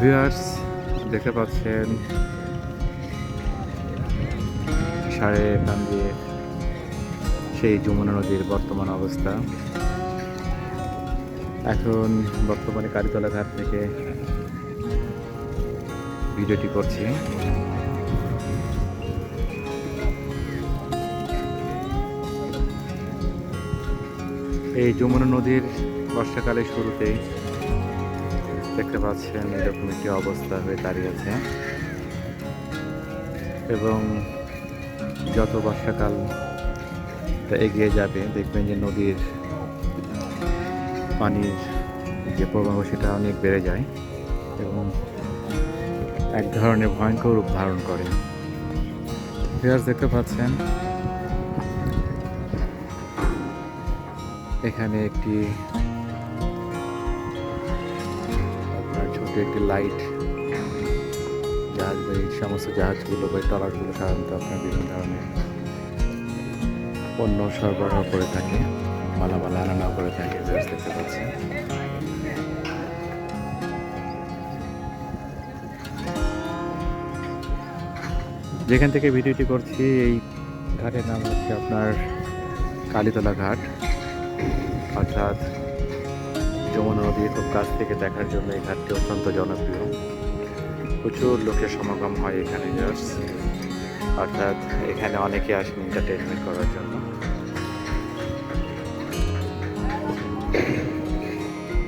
Viewers, দেখতে পাচ্ছেন সাড়ে কান দিয়ে সেই যমুনা নদীর বর্তমান অবস্থা। এখন বর্তমানে কালীতলা ঘাট থেকে ভিডিওটি করছি। এই যমুনা নদীর বর্ষাকালের শুরুতেই দেখতে পাচ্ছেন এরকম একটি অবস্থা হয়ে দাঁড়িয়েছে, এবং যত বর্ষাকাল এগিয়ে যাবে দেখবেন যে নদীর পানির যে প্রবাহ সেটা অনেক বেড়ে যায় এবং এক ধরনের ভয়ঙ্কর রূপ ধারণ করে। ভিউয়ার্স, দেখতে পাচ্ছেন এখানে একটি আপনার ছোট একটি লাইট জাহাজ, এই সমস্ত জাহাজগুলো বা ট্রলারগুলো সাধারণত আপনার বিভিন্ন ধরনের পণ্য সরবরাহ করে থাকে, মালামাল আনা করে থাকে। দেখতে পাচ্ছেন যেখান থেকে ভিডিওটি করছি এই ঘাটের নাম হচ্ছে আপনার কালীতলা ঘাট, অর্থাৎ যমুনা নদীর খুব কাছ থেকে দেখার জন্য এই ঘাটটি অত্যন্ত জনপ্রিয়। প্রচুর লোকের সমাগম হয় এখানে, অর্থাৎ এখানে অনেকে আসেন এন্টারটেনমেন্ট করার জন্য।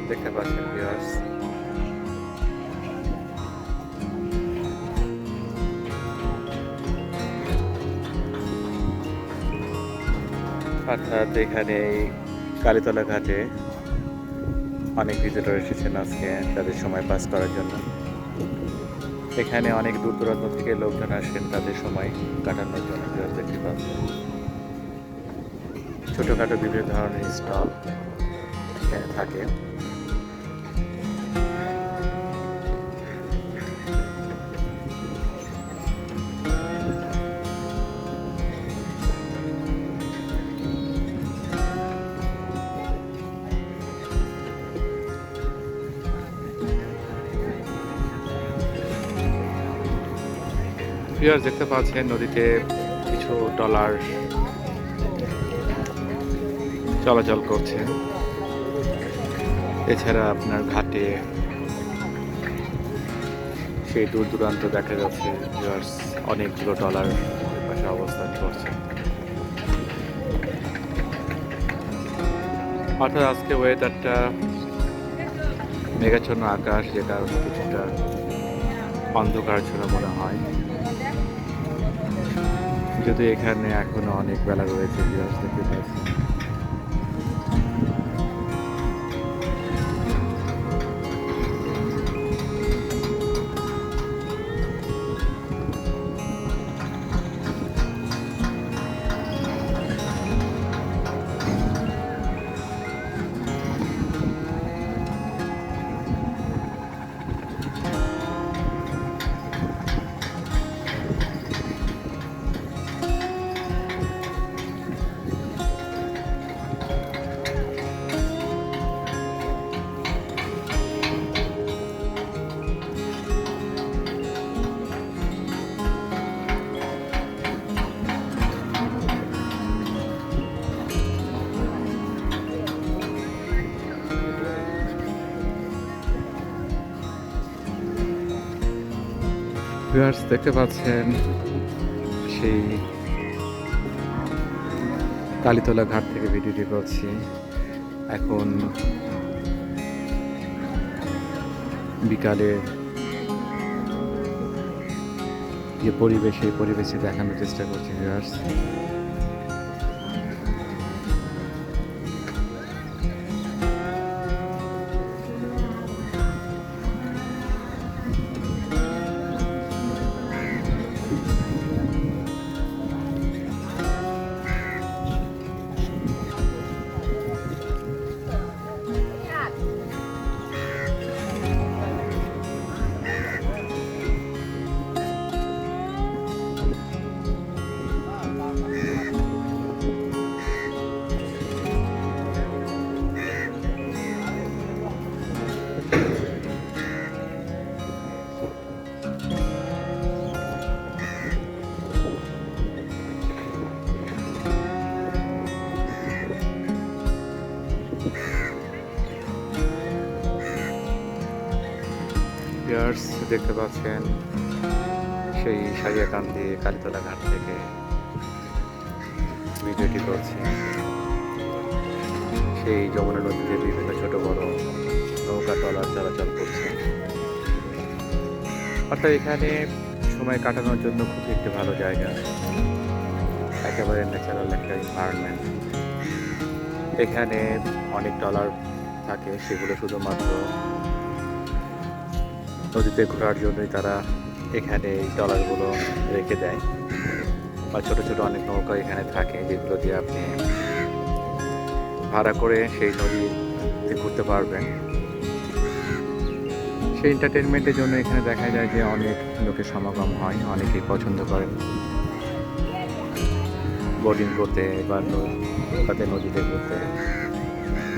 দেখতে পাচ্ছেন ভিউয়ার্স, অর্থাৎ এখানে এই কালীতলা ঘাটে অনেক ভিজিটর এসেছেন আজকে তাদের সময় পাস করার জন্য। এখানে অনেক দূর দূরান্ত থেকে লোকজন আসেন তাদের সময় কাটানোর জন্য। দেখতে পাচ্ছেন ছোটোখাটো বিভিন্ন ধরনের স্টল এখানে থাকে। ভিউয়ার্স, দেখতে পাচ্ছেন নদীতে কিছু ট্রলার চলাচল করছে। এছাড়া আপনার ঘাটে সেই দূর দূরান্ত দেখা যাচ্ছে ভিউয়ার্স অনেকগুলো ট্রলার পাশে অবস্থান করছে। অর্থাৎ আজকে ওয়েদারটা মেঘাচ্ছন্ন আকাশ, যে কারণে কিছুটা অন্ধকারচ্ছন্ন মনে হয়, যদি এখানে এখনো অনেক বেলা রয়েছে। ভিউয়ার্স, দেখতে পাচ্ছেন ভিউয়ার্স, দেখতে পাচ্ছেন সেই কালীতলা ঘাট থেকে ভিডিওটি করছি। এখন বিকালের যে পরিবেশ, এই পরিবেশে দেখানোর চেষ্টা করছি ভিউয়ার্স। ভিউয়ার্স, দেখতে পাচ্ছেন সেই সারিয়াকান্দি কালীতলা ঘাট থেকে ভিডিওটি করছি। সেই যমুনা নদীতে বিভিন্ন ছোট বড় নৌকা ট্রলার চলাচল করছে। অর্থাৎ এখানে সময় কাটানোর জন্য খুবই একটি ভালো জায়গা, একেবারে ন্যাচারাল একটা এনভায়রনমেন্ট। এখানে অনেক ট্রলার থাকে, সেগুলো শুধুমাত্র নদীতে ঘোরার জন্যই তারা এখানে এই ট্রলারগুলো রেখে দেয়, বা ছোট ছোট অনেক নৌকা এখানে থাকে যেগুলো দিয়ে আপনি ভাড়া করে সেই নদীতে ঘুরতে পারবেন। সেই এন্টারটেনমেন্টের জন্য এখানে দেখা যায় যে অনেক লোকের সমাগম হয়, অনেকেই পছন্দ করেন বোটিং করতে বা নৌকাতে নদীতে ঘুরতে।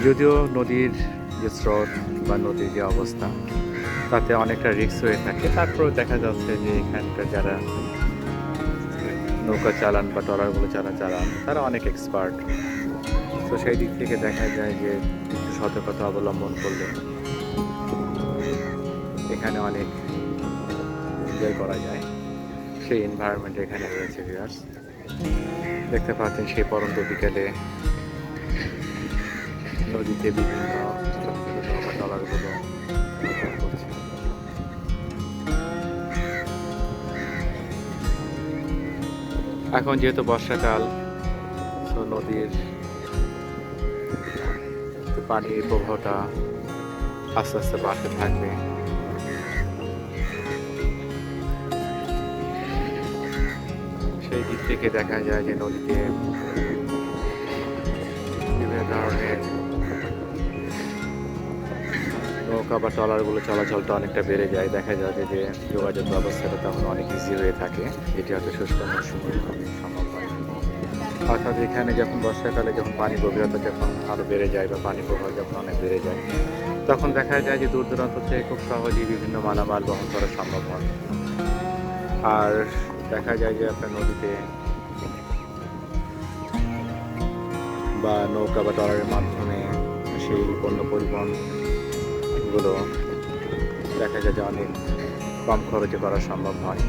যদিও নদীর যে স্রোত বা নদীর যে অবস্থা তাতে অনেকটা রিস্ক হয়ে থাকে, তারপরেও দেখা যাচ্ছে যে এখানকার যারা নৌকা চালান বা ট্রলারগুলো চালান তারা অনেক এক্সপার্ট। তো সেই দিক থেকে দেখা যায় যে একটু সতর্কতা অবলম্বন করলে এখানে অনেক এনজয় করা যায়। সেই এনভায়রনমেন্ট এখানে রয়েছে ভিউয়ার্স। দেখতে পাচ্ছেন সেই পরন্ত বিকেলে নদীতে বিভিন্ন ছোট ছোট নৌকা ট্রলারগুলো চলাচল করছে। এখন যেহেতু বর্ষাকাল, তো নদীর পানির প্রবাহটা আস্তে আস্তে বাড়তে থাকবে। সেই দিক থেকে দেখা যায় যে নদীতে বিভিন্ন ধরনের নৌকা বা ট্রলারগুলো চলাচলটা অনেকটা বেড়ে যায়। দেখা যাচ্ছে যে যোগাযোগ ব্যবস্থাটা তখন অনেক ইজি হয়ে থাকে, যেটি হয়তো শুষ্ক মৌসুমে সম্ভব হয়। অর্থাৎ এখানে যখন বর্ষাকালে যখন পানি গভীরতা যখন আরও বেড়ে যায় বা পানি প্রবাহ যখন অনেক বেড়ে যায়, তখন দেখা যায় যে দূর দূরান্ত থেকে খুব সহজেই বিভিন্ন মালামাল বহন করা সম্ভব হয়। আর দেখা যায় যে আপনার নদীতে বা নৌকা বা ট্রলারের মাধ্যমে সেই পণ্য পরিবহনগুলো দেখা যায় যে অনেক কম খরচে করা সম্ভব হয়।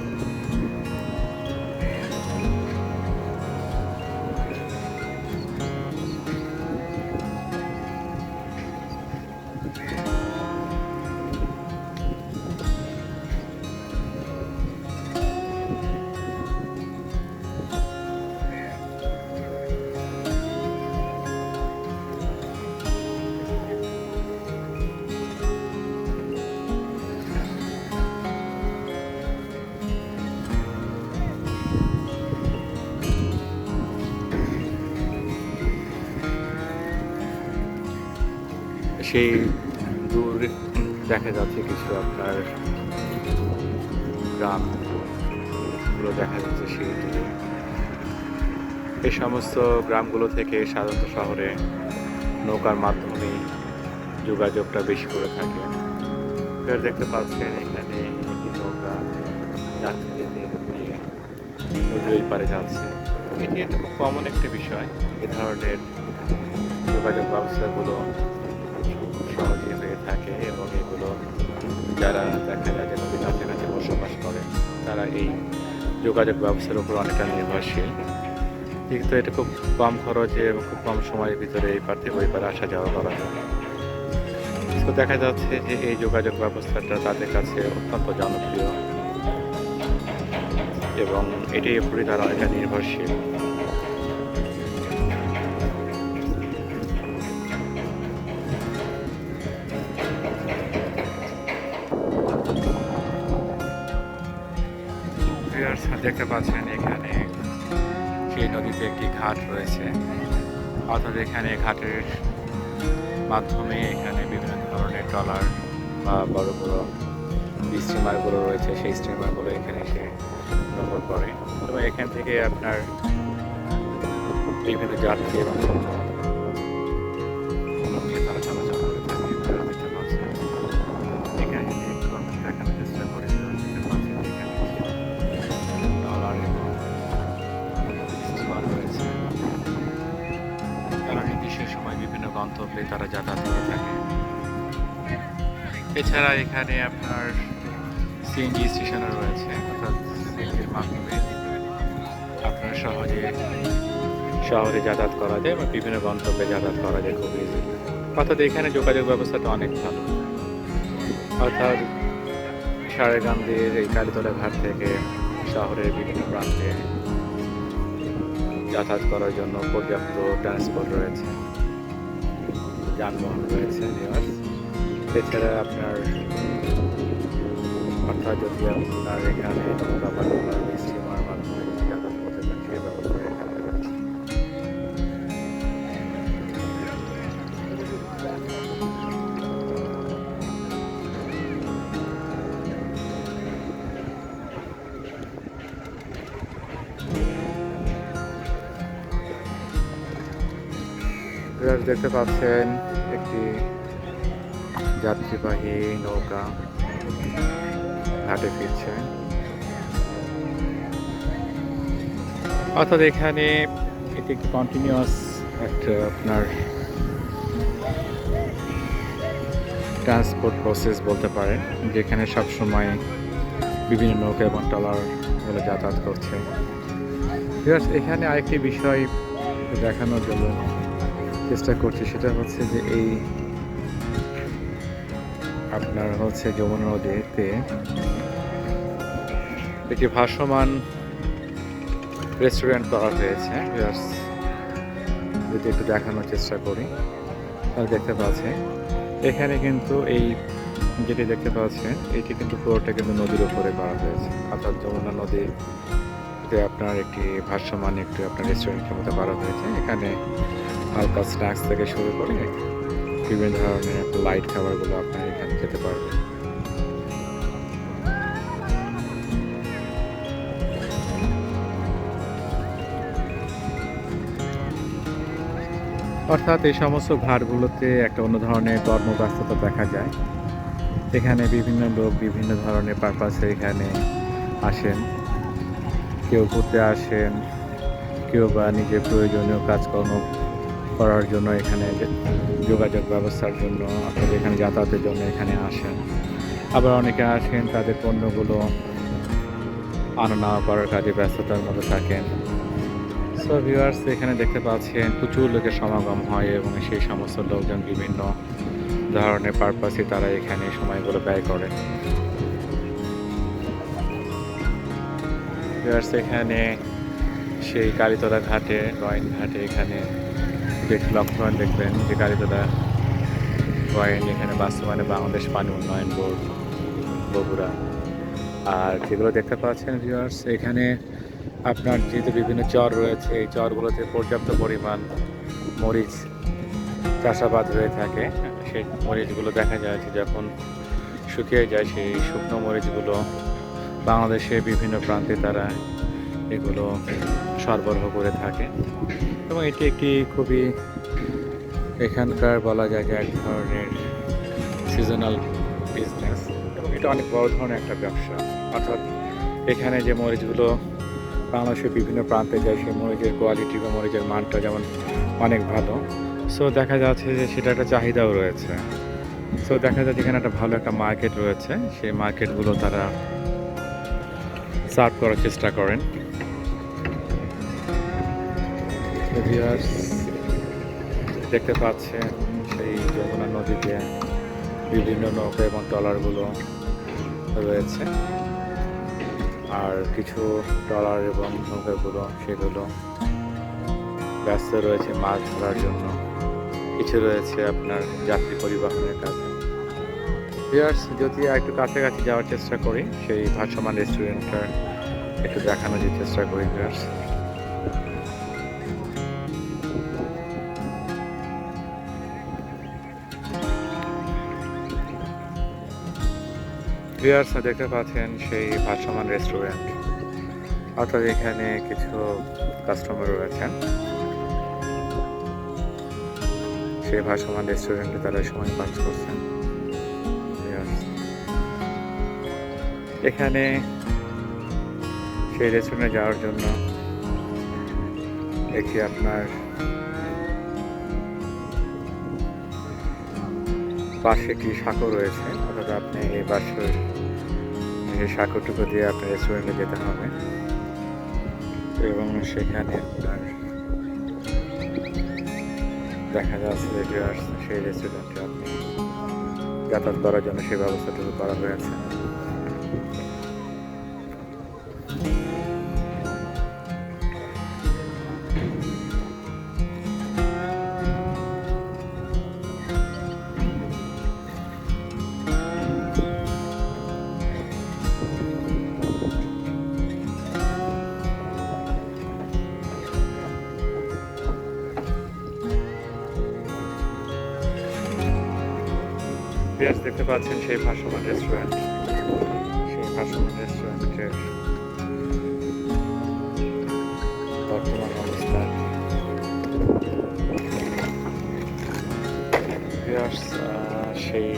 সেই দূর দেখা যাচ্ছে কিছু আপনার গ্রামগুলো দেখা যাচ্ছে সেই দূরে। এই সমস্ত গ্রামগুলো থেকে সাধারণত শহরে নৌকার মাধ্যমে যোগাযোগটা বেশি করে থাকে। এবার দেখতে পাচ্ছেন এখানে একটি নৌকা যাত্রীদের নিয়ে নদীর ওই পারে যাচ্ছে। এটি একটা খুব কমন একটি বিষয়। এ ধরনের যোগাযোগ ব্যবস্থাগুলো সহজে হয়ে থাকে এবং এগুলো যারা দেখা যায় যে নদীর কাছাকাছি বসবাস করে তারা এই যোগাযোগ ব্যবস্থার উপর অনেকটা নির্ভরশীল। কিন্তু এটা খুব কম খরচে এবং খুব কম সময়ের ভিতরে এই পার থেকে ওই পারে আসা যাওয়া করা যায়। তো দেখা যাচ্ছে যে এই যোগাযোগ ব্যবস্থাটা তাদের কাছে অত্যন্ত জনপ্রিয় এবং এটির উপরই তারা অনেকটা নির্ভরশীল। দেখতে পাচ্ছেন এখানে সেই নদীতে একটি ঘাট রয়েছে, অর্থাৎ এখানে ঘাটের মাধ্যমে এখানে বিভিন্ন ধরনের ট্রলার বা বড় বড় যে স্টিমারগুলো রয়েছে সেই স্টিমারগুলো এখানে এসে নোঙর করে এবং এখান থেকে আপনার বিভিন্ন যাত্রী এবং তারা চলাচল করে থাকে। তারা দেখতে পাচ্ছেন এখানে দেখানোর চেষ্টা করে ট্রলার এবং স্টিমার রয়েছে। তারা নির্দিষ্ট সময় বিভিন্ন গন্তব্যে তারা যাতায়াত করে থাকে। এছাড়া এখানে আপনার সিএনজি স্টেশনও রয়েছে, অর্থাৎ সিএনজির মাধ্যমে আপনারা সহজে শহরে যাতায়াত করা যায় এবং বিভিন্ন গন্তব্যে যাতায়াত করা যায় খুব ইজিলি। অর্থাৎ এখানে যোগাযোগ ব্যবস্থাটা অনেক ভালো। অর্থাৎ সারেগান্ধীর এই কালীতলা ঘাট থেকে শহরের বিভিন্ন প্রান্তে যাতায়াত করার জন্য পর্যাপ্ত ট্রান্সপোর্ট রয়েছে, যানবাহন রয়েছে। এছাড়া আপনার অর্থাৎ যদি আপনার এখানে নৌকা বা স্টিমার মাধ্যমে যাতায়াত করতে চান সেই ব্যবস্থা এখানে রয়েছে। দেখতে পাচ্ছেন একটি যাত্রীবাহী নৌকা ঘাটে ফিরছে। অর্থাৎ এখানে এটি একটি কন্টিনিউয়াস একটা আপনার ট্রান্সপোর্ট প্রসেস বলতে পারেন, যেখানে সবসময় বিভিন্ন নৌকা এবং ট্রলারগুলো যাতায়াত করছে। এখানে আরেকটি বিষয় দেখানোর জন্য চেষ্টা করছি, সেটা হচ্ছে যে এই আপনার হচ্ছে যমুনা নদীতে একটি ভাসমান রেস্টুরেন্ট করা হয়েছে। যদি একটু দেখানোর চেষ্টা করি তাহলে দেখতে পাচ্ছেন এখানে কিন্তু এই যেটি দেখতে পাচ্ছেন এটি কিন্তু পুরোটা কিন্তু নদীর উপরে করা হয়েছে, অর্থাৎ যমুনা নদীতে আপনার একটি ভাসমান একটি আপনার রেস্টুরেন্টের মতো করা হয়েছে। এখানে হালকা স্ন্যাক্স থেকে শুরু করে বিভিন্ন ধরনের লাইট খাবারগুলো আপনারা এখানে খেতে পারবেন। অর্থাৎ এই সমস্ত ঘাটগুলোতে একটা অন্য ধরনের কর্মব্যস্ততা দেখা যায়। এখানে বিভিন্ন লোক বিভিন্ন ধরনের পারপাসে এখানে আসেন, কেউ ঘুরতে আসেন, কেউ বা নিজের প্রয়োজনীয় কাজকর্ম করার জন্য এখানে যোগাযোগ ব্যবস্থার জন্য অর্থাৎ এখানে যাতায়াতের জন্য এখানে আসেন। আবার অনেকে আসেন তাদের পণ্যগুলো আনা নেওয়া করার কাজে ব্যস্ততার মধ্যে থাকেন। সো ভিউয়ার্স, এখানে দেখতে পাচ্ছেন প্রচুর লোকের সমাগম হয় এবং সেই সমস্ত লোকজন বিভিন্ন ধরনের পারপাসে তারা এখানে সময়গুলো ব্যয় করে। ভিউয়ার্স, এখানে সেই কালীতলা ঘাটে গয়েন ঘাটে এখানে লক্ষ্য দেখবেন যে কালীতলা গয়েন এখানে বাস্তবায়নে বাংলাদেশ পানি উন্নয়ন বোর্ড বগুড়া। আর যেগুলো দেখতে পাচ্ছেন ভিউয়ার্স, এখানে আপনার যেহেতু বিভিন্ন চর রয়েছে, এই চরগুলোতে পর্যাপ্ত পরিমাণ মরিচ চাষাবাদ হয়ে থাকে। সেই মরিচগুলো দেখা যায় যে যখন শুকিয়ে যায় সেই শুকনো মরিচগুলো বাংলাদেশের বিভিন্ন প্রান্তে তারা এগুলো সরবরাহ করে থাকে এবং এটি একটি খুবই এখানকার বলা যায় যে এক ধরনের সিজনাল বিজনেস এবং এটা অনেক বড় ধরনের একটা ব্যবসা। অর্থাৎ এখানে যে মরিচগুলো বাংলাদেশের বিভিন্ন প্রান্তে যায় সেই মরিচের কোয়ালিটি বা মরিচের মানটা যেমন অনেক ভালো। সো দেখা যাচ্ছে যে সেটা একটা চাহিদাও রয়েছে। সো দেখা যাচ্ছে এখানে একটা ভালো একটা মার্কেট রয়েছে, সেই মার্কেটগুলো তারা সার্ভ করার চেষ্টা করেন। দেখতে পাচ্ছেন সেই যমুনা নদীতে বিভিন্ন নৌকা এবং ট্রলারগুলো রয়েছে, আর কিছু ট্রলার এবং নৌকাগুলো সেগুলো ব্যস্ত রয়েছে মাছ ধরার জন্য, কিছু রয়েছে আপনার যাত্রী পরিবহনের কাজে। ভিউয়ার্স, যদি একটু কাছাকাছি যাওয়ার চেষ্টা করি সেই ভাসমান রেস্টুরেন্টটা একটু দেখানোর যে চেষ্টা করি। ভিউয়ার্স, দেখতে পাচ্ছেন সেই ভাসমান রেস্টুরেন্ট, অর্থাৎ এখানে কিছু কাস্টমার রয়েছেন সেই ভাসমান রেস্টুরেন্টে তারা সময় পাস করছেন। এখানে সেই রেস্টুরেন্টে যাওয়ার জন্য একটি আপনার পাশে একটি সাঁকো রয়েছে, অর্থাৎ আপনি এই এই সাঁকোটুকু দিয়ে আপনার রেস্টুরেন্টে যেতে হবে এবং সেখানে আপনার দেখা যাচ্ছে যে সেই রেস্টুরেন্টে আপনি যাতায়াত করার জন্য সেই ব্যবস্থাটুকু করা হয়েছে। পেঁয়াজ দেখতে পাচ্ছেন সেই ভাসমান রেস্টুরেন্ট, সেই ভাসমান রেস্টুরেন্টের বর্তমান অবস্থা। পেঁয়াজ সেই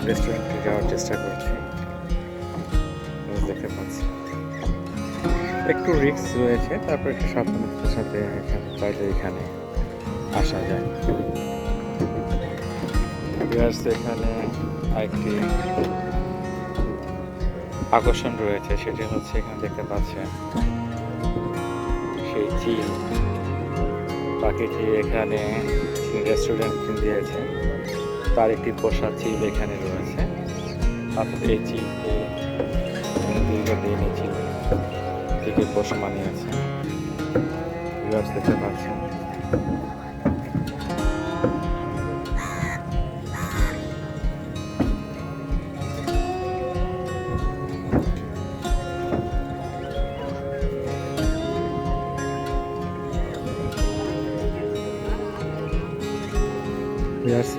রেস্টুরেন্টে যাওয়ার চেষ্টা করছি, দেখতে পাচ্ছি একটু রিস্ক রয়েছে, তারপর একটু সাবধানতার সাথে এখানে চাইলে এখানে আসা যায়। এখানে আরেকটি আকর্ষণ রয়েছে, সেটি হচ্ছে এখানে দেখতে পাচ্ছেন সেই চিল পাখিটি এখানে রেস্টুরেন্ট দিয়েছে, তার একটি পোষা চিল এখানে রয়েছে। অর্থাৎ এই চিলকে দীর্ঘদিন এই চিলটিকে পোষা মানিয়েছে, দেখতে পাচ্ছেন।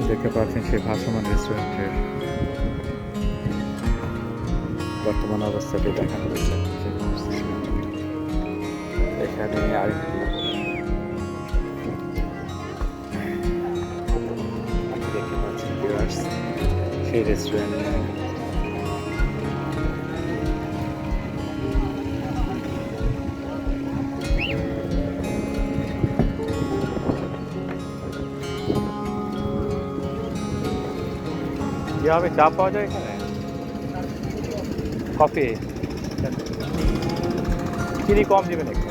দেখতে পাচ্ছেন সেই ভাসমান রেস্টুরেন্টের বর্তমান অবস্থাটি দেখানো হচ্ছে। এখানে আরেকটি দেখতে পাচ্ছেন সেই রেস্টুরেন্ট কিভাবে চা পাওয়া যায় এখানে, কফি, চিনি কম দিবেন একটু।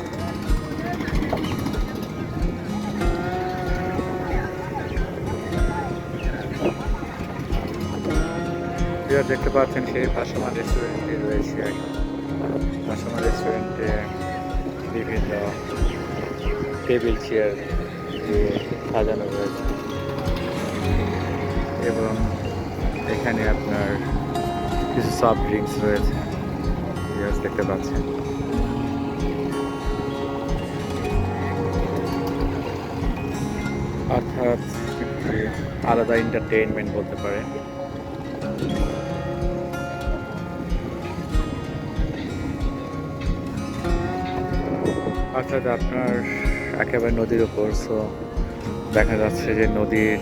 দেখতে পাচ্ছেন সেই ভাসমান রেস্টুরেন্টে রয়েছে, ভাসমান রেস্টুরেন্টে বিভিন্ন টেবিল চেয়ার দিয়ে সাজানো রয়েছে এবং এখানে আপনার কিছু সফট ড্রিঙ্কস রয়েছে, দেখতে পাচ্ছেন। অর্থাৎ আলাদা এন্টারটেইনমেন্ট বলতে পারেন। অর্থাৎ আপনার একেবারে নদীর উপর, সো দেখা যাচ্ছে যে নদীর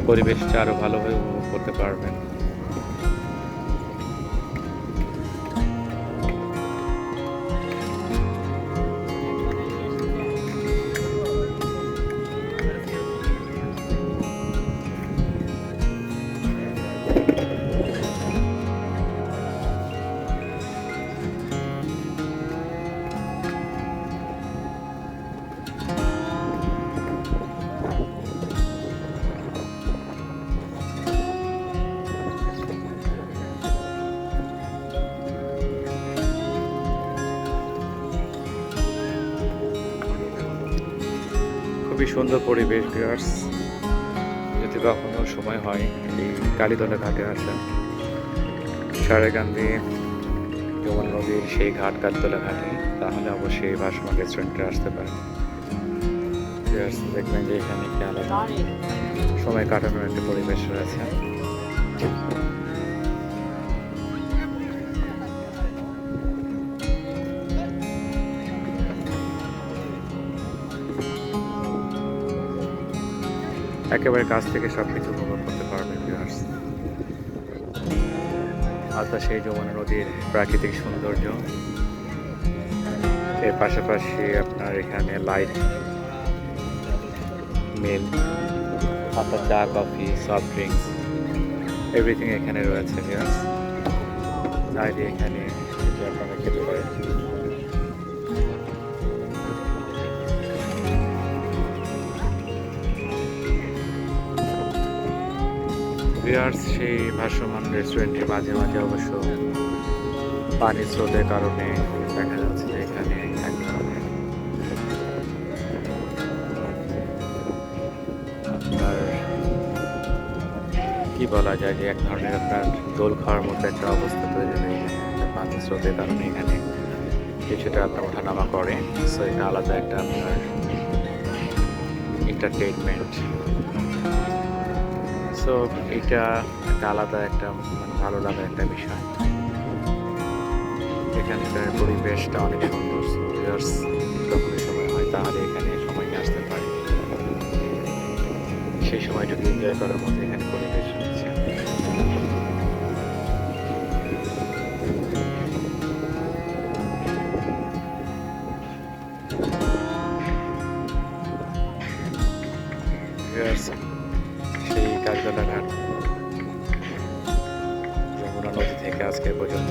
পরিবেশটা আরো ভালোভাবে উপভোগ করতে পারবেন। খুবই সুন্দর পরিবেশ ভিউয়ার্স, যদি কখনো সময় হয় এই কালীতলা ঘাটে আসেন, সারেগান্ধী যমুনা নদীর সেই ঘাট কালীতলা ঘাটে, তাহলে অবশ্যই ভাসমান রেস্টুরেন্টে আসতে পারেন। দেখবেন যে এখানে একটি আলাদা সময় কাটানোর একটি পরিবেশ রয়েছে। একেবারে কাছ থেকে সবকিছু উপভোগ করতে পারবেন ভিউয়ার্স। অর্থাৎ সেই যমুনা নদীর প্রাকৃতিক সৌন্দর্য, এর পাশাপাশি আপনার এখানে লাইট মিল, অর্থাৎ চা, কফি, সফট ড্রিঙ্কস এভরিথিং এখানে রয়েছে ভিউয়ার্স। চাইলে এখানে এসে আপনারা খেতে পারেন। ভিউয়ার্স, সেই ভাসমান রেস্টুরেন্টের মাঝে মাঝে অবশ্য পানির স্রোতের কারণে দেখা যাচ্ছে যে এখানে এক ধরনের আপনার কি বলা যায় যে এক ধরনের আপনার দোল খাওয়ার মতো একটা অবস্থা তৈরি হয়ে যায়। পানির স্রোতের কারণে এখানে কিছুটা আপনার ওঠানামা করে। সো এটা আলাদা একটা আপনার এন্টারটেইনমেন্ট। সো এটা একটা আলাদা একটা মানে ভালো লাগা একটা বিষয়। এখানকার পরিবেশটা অনেক সুন্দর। সো ভিউয়ার্স, যখনই সময় হয় তাহলে এখানে সময় নিয়ে আসতে পারে। সেই সময়টুকু এনজয় করার মতো এখানে পরিবেশ রয়েছে। ভিউয়ার্স, সেই কালীতলা ঘাট যমুনা নদী থেকে আজকে পর্যন্ত